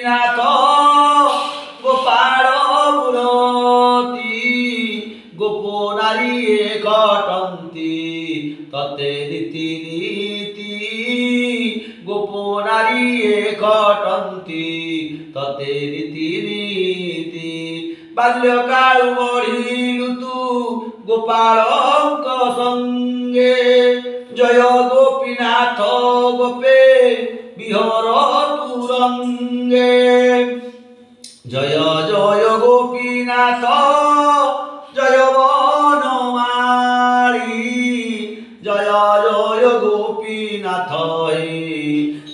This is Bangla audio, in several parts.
নাথ গোপাল পুরতি গোপনারী ঘটন্তি ততে রীতি নীতি গোপনারী ঘটন্তি ততে রীতি নীতি বাল্যকাল বঢ়িলু তু গোপালଙ୍କ সঙ্গে জয় গোপীনাথ গোপে বিহর তুরঙ্গে জয় জয় গোপীনাথ জয় বনমালী জয় জয় গোপীনাথ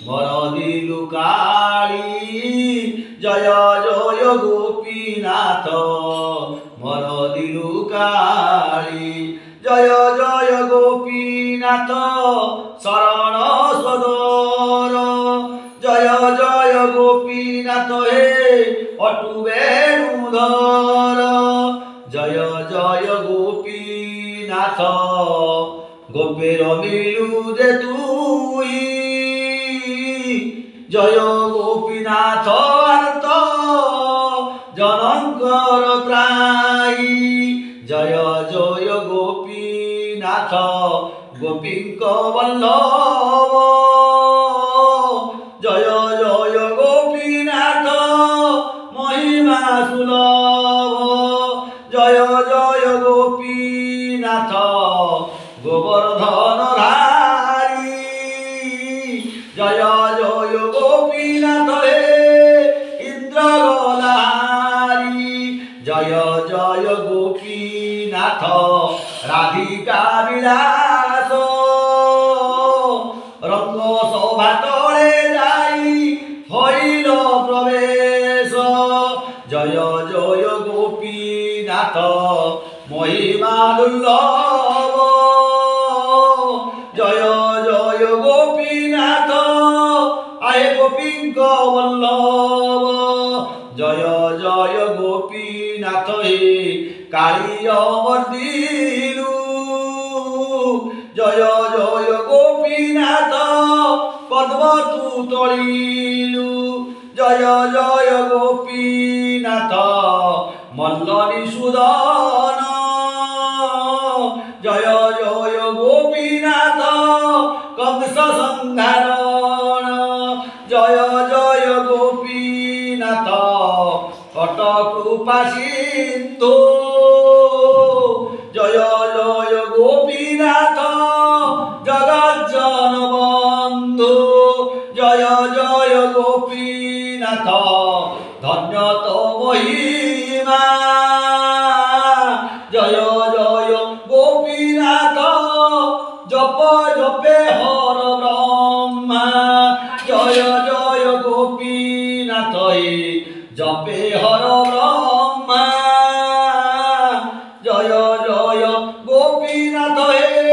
বরদিলু কালী জয় জয় গোপীনাথ বরদিলু কালী জয় জয় গোপীনাথ শরণ সদর জয় জয় গোপীনাথ হে অটু বেণুধর জয় জয় গোপীনাথ গোপের মিলু যে তুই জয় গোপীনাথ আর্ত জনঙ্কর ত্রাই জয় জয় গোপীনাথ গোপীঙ্ক বল্লভ জয় জয় গোপীনাথ মহিমা সুলভ জয় জয় গোপীনাথ গোবর্ধন ধারী জয় জয় গোপীনাথ হে ইন্দ্রগোলাহারী জয় জয় গোপীনাথ রাধিকা বিলাস রঙ্গ শোভা তলে যাই হইল প্রবেশ জয় জয় গোপীনাথ মহিমা দুর্লভ জয় জয় গোপীনাথ আয়ে গোপীঙ্ক বল্লভ জয় জয় গোপীনাথ হে কালিয় মর্দিলু জয় জয় গোপীনাথ পদ্ম তু তলিলু জয় জয় গোপীনাথ মল্লনি সুদন জয় জয় গোপীনাথ কংস সংহারণ জয় জয় গোপীনাথ কটকৃপা সিন্ধু জয় জয় গোপীনাথ জগজ্জন বন্ধু জয় জয় গোপীনাথ ধন্য তো মহিমা জয় জয় গোপীনাথ জপ জপে হর ব্রহ্মা জয় জয় গোপীনাথ জপে হর ব্রহ্মা জয় জয় গোপীনাথ হে